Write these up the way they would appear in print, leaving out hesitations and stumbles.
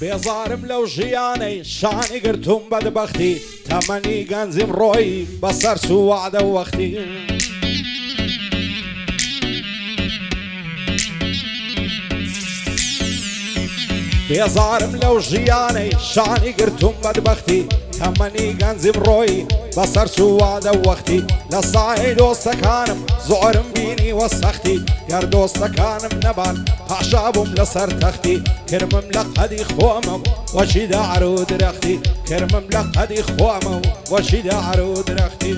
بێزارم لەو ژیانەی شانی گرتوم بەدبەختی تەمەنی گەنجیم ڕۆی بەسەر سووادە وەختی بێزارم لەو ژیانەی شانی گرتوم بەدبەختی تەمەنی گەنجیم ڕۆی بەسەر سووادە وەختی لە سایەی دۆستەکانم زۆرم بینی وە سەختی گەر دۆستەکانم نەبان پاشا بووم لەسەر تەختی کرمم لە قەدی خۆمە وەچی دەعر و درەختی کرمم لە قەدی خۆمە وەچی دەعر و درەختی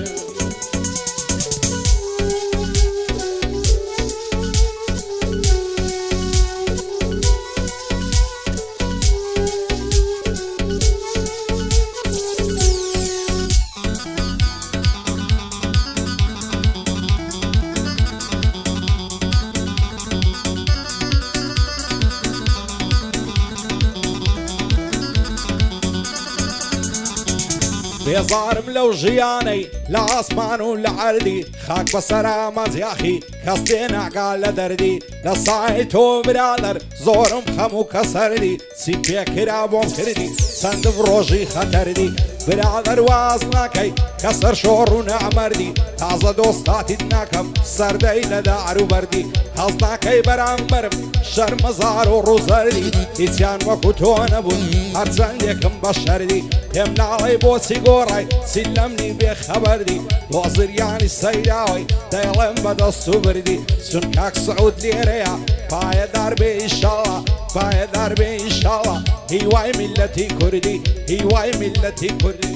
بێزارم لەو ژیانەی لە ئاسمان و لە عەردی خاک بەسەرا مەزیاخی کەس تێناگا لە دەردی لە سای تۆ برادەر زۆرم خەم و کەسەردی چیم پێکرا بۆم کردی چەندم ڕۆژی خەتەردی برادەر واز ناکەی کە سەر شۆڕ و نەعمەردی تازە دۆستاتیت ناکەم سەردەی لە داعر و بەردی هەز ناکەی بەرامبەرم شەرمەزار و ڕووزەردی هیچیان وەکو تۆ نەبوون هەرچەندێکم بە شەردی پێم ناڵێی بۆچی گۆڕای چی لەمنی بێخەبەردی بۆ زریانی سەیراوی دەیڵێم بەدەست و بردی چون کاک سەعود لێرەیە پایەدار بێ ئینشاڵڵا پایەدار بێ ئینشاڵڵا هیوای میلەتی کوردی هیوای میلەتی کوردی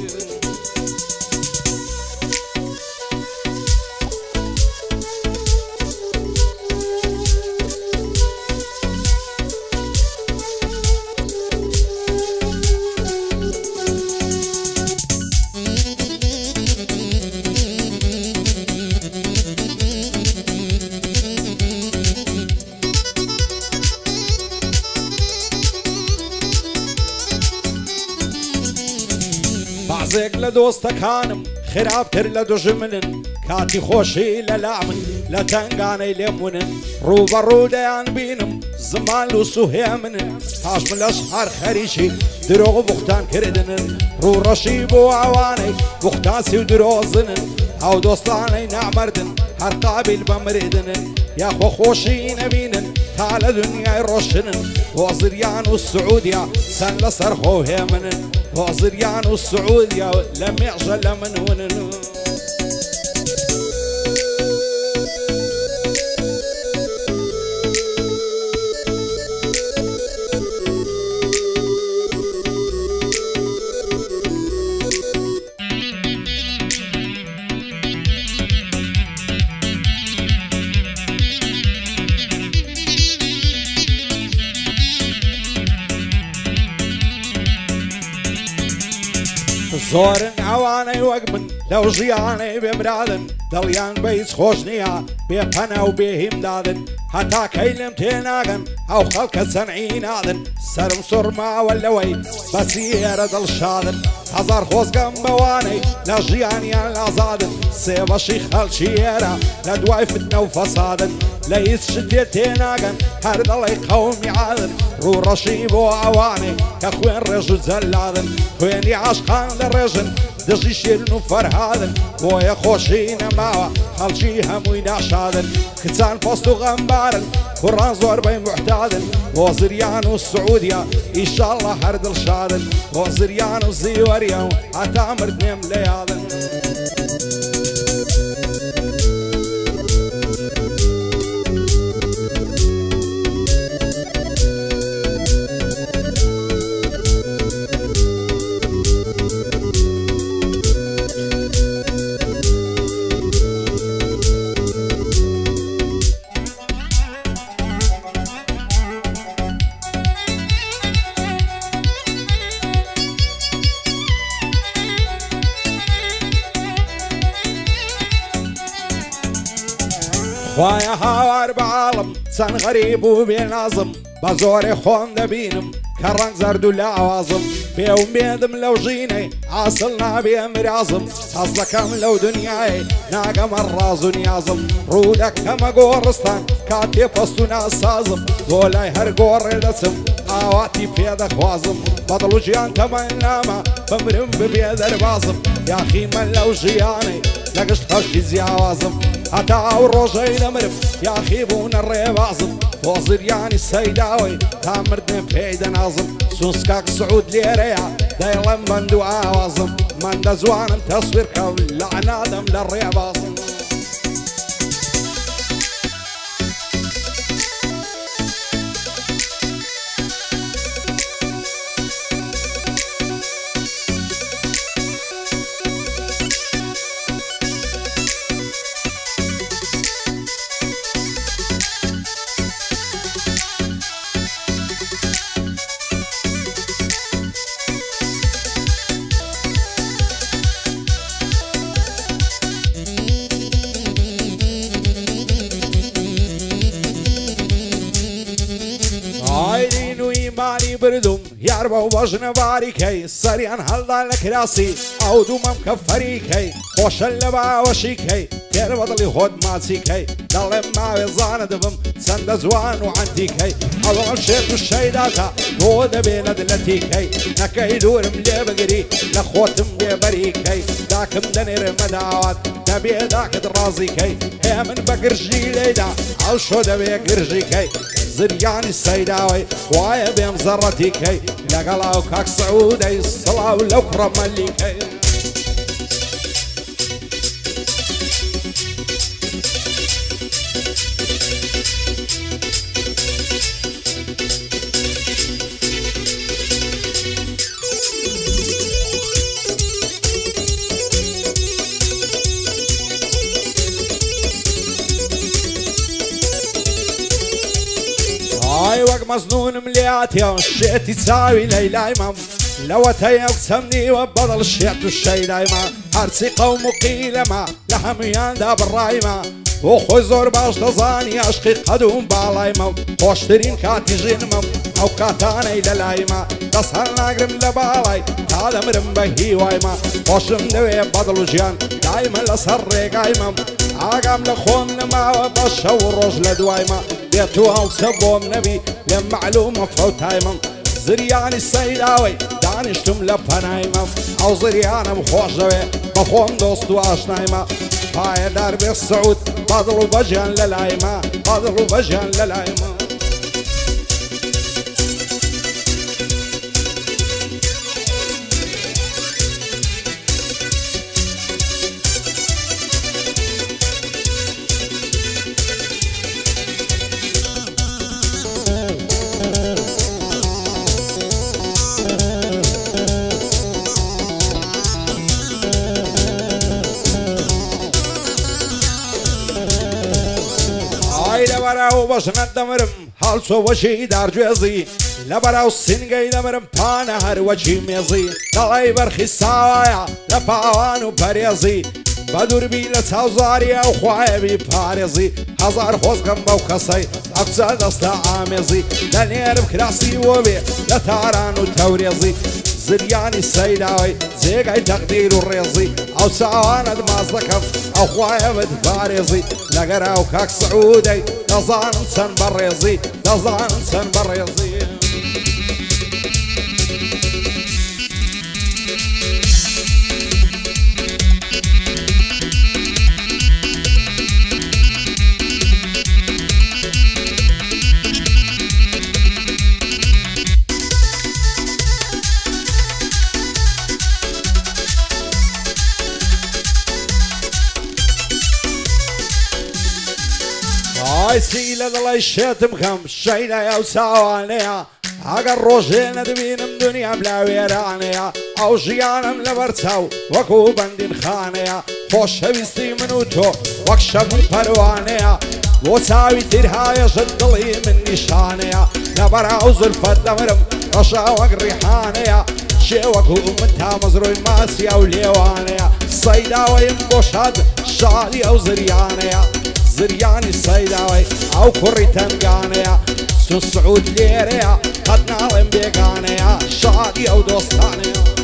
بەعزێک لە دۆستەکانم خراپتر لە دوژمنن کاتی خۆشی لە لامن لە تەنگانەی لێمونن ڕووبەڕوو دەیان بینم زمان و سوهێ منن پاشم لەش هەر خەریکی درۆغ و بوختان کردنن ڕووڕەشی بۆ ئەوانەی بوختاسی و درۆزنن ئەو دۆستانەی نامەردن هەر قابل بە مردنن یاخۆ خۆشی نەبینن تا لە دنیای ڕۆشنن بۆ زریان و سعودیا چەند لەسەر خۆ هێمنن بۆ زریان و سعودیا لە مێژە لە منونن زۆرن ئەوانەی وەک من لەو ژیانەی بێمرادن دڵیان بە هیچ خۆش نییە بێپەنە و بێهیمدادن هەتا کەی لێم تێناگەن ئەو خەڵکە چەنعی نادن سەرم سوڕماوە لەوەی بەچی ئێرە دڵشادن هەزار خۆزگەم بەوانەی لە ژیانیان لازادن سێبەشی خەڵکی ئێرە لە دوای فتنە و فەسادن لە هیچ شتێ تێناگەن هەر دەڵی قەومی عادن ڕووڕەشی بۆ ئەوانەی کە خوێن ڕێژ و جەلادن خوێنی عاشقان لە ڕێژن دژی شیرن و فەرهادن بۆیە خۆشی نەماوە خەڵکی هەمووی ناشادن کچان پۆست و غەمبارن کوڕان زۆربەی موحتادن بۆ زریان و سعودیا ئیشاڵڵا هەر دڵشادن بۆ زریان و زیوەریە و هەتا مردنێم لە یادن خوایە هاوار بە عاڵم چەند غەریب و بێنازم بە زۆرێ خۆم دەبینم کە ڕەنگ زەرد و لاوازم پێوم بێدم لەو ژینەی ئاسڵ نابێ مرازم حەز دەکەم لەو دنیای ناگەمە ڕاز و نیازم ڕوو دەکەمە گۆڕستان کاتێ پەست و ناسازم بۆ لای هەر گۆڕێ دەچم ئاواتی پێدەخوازم بەدڵ و ژیان تەمەن نامە بمرم ببێ دەربازم یاخی من لەو ژیانەی لەگەشت خەڵکی جیاوازم هەتا ئەو ڕۆژەی دەمرم یاخی بوونە ڕێبازم بۆ زریانی سەیداوەی تا مردنێ پێی دەنازم سوسکاک سعود لێرەیە دەیڵەم بەند و ئاوازم من دەزوانم تەسویر کەم لە عنادەم لە ڕێبازم مانی بردوم یار بەو بەژنەواری کەی سەریان هەڵدا لە کراسی ئەو دوومەم کە فەریکەی خۆشە لە باوەشی کەی پێر بەدڵی خۆت ماچی کەی دەڵێم ماوێ زانە دەبم چەندە جوان و عەندیکەی ئەڵەوە شێت و شەیداکە بۆ دەبێنە دلەتیکەی نەکەی دوورم لێ بگری لە خۆتم بێبەریکەی داکم دەنێرمە داوات دەبێ داکت ڕازیکەی هێ من بە گرژی لێدا ئەو شۆ دەبێ گرژیکەی زریانی سەیداوەی خوایە بێم زەڕەتیکەی لەگەڵ ئەو کاک سەعودەی سڵاو لەو کوڕەمەلیکەی وەک مەزنونم لێاتێ شێتی چاوی لەیلای مەم لەوەتەیە قسەمنیوە بەدڵ شێت و شەیدایمە هەرچی قەوم و قیلەمە لە هەمویاندا بڕایمە بۆ خۆی زۆر باش دەزانی عشقی قەدوم باڵایمە خۆشترین کاتی ژینمم ئەو کاتانەی لەلایمە دەست هەر ناگرم لە باڵای تا دەمرم بە هیوایمە خۆشم دەوێ بەدڵ و ژیان دایمە لەسەر ڕێگایمەم ئاگام لە خۆم نەماوە بە شەو ڕۆژ لە دوایمە بێت و هەڵسە بۆم نەبی لێم معلومە فەوتایمەم زریانی سەیداوەی دانیشتم لە پەنایمەم ئەو زریانم خۆش دەوێ بە خۆم دۆست و ئاشنایمە پایەدار بێ سەعود بەدڵ و بەژیان لەلایمە بەدڵ و بەژیان لەلایمە لەبەراو بەژنەت دەمرم هەڵچۆ وەشی دارگوێزی لەبەراو سینگەی دەمرم پانە هەروەچی مێزی دەڵی بەرخی ساوایە لە پاوان و پەرێزی بە دووربی لە چاوزاریە و خوایەبی پارێزی هەزار خۆزگەم بەو کەسەی ئەفچە دەستە ئامێزی لە نێرم کراسی وە بێ لە تاران و تەورێزی زریانی سەیداوەی جێگای تەقدیر و ڕێزی ئەو چاوانت ماز دەکەم ئەو خوایە بت پارێزی لەگەر ئەو کاک سەعودەی دەزانم چەند بەڕێزی دەزانم چەند بەڕێزی ئایسی لە دڵی شێتم کەم شەیدای ئەو چاوانەیە ئەگەر ڕۆژێ نەدبینم دنیام لا وێرانەیە ئەو ژیانم لەبەر چاو وەکو بەندین خانەیە خۆشەویستی من و تۆ وەک شەم و پەروانەیە بۆ چاوی تیرهایەشت دڵی من نیشانەیە لەبەر ئەو زولفەت دەمرم ڕەشا وەک ڕیحانەیە شێوەکو من تا مەزرۆی ماسی ئەو لێوانەیە سەیداوەیم بۆ شاد شادی ئەو زریانەیە زریانی سەیداوی ئەو کوڕی تەنگانەیە چون سعود لێرەیە قەت ناڵێم بێگانەیە شادی ئەو دۆستانەیە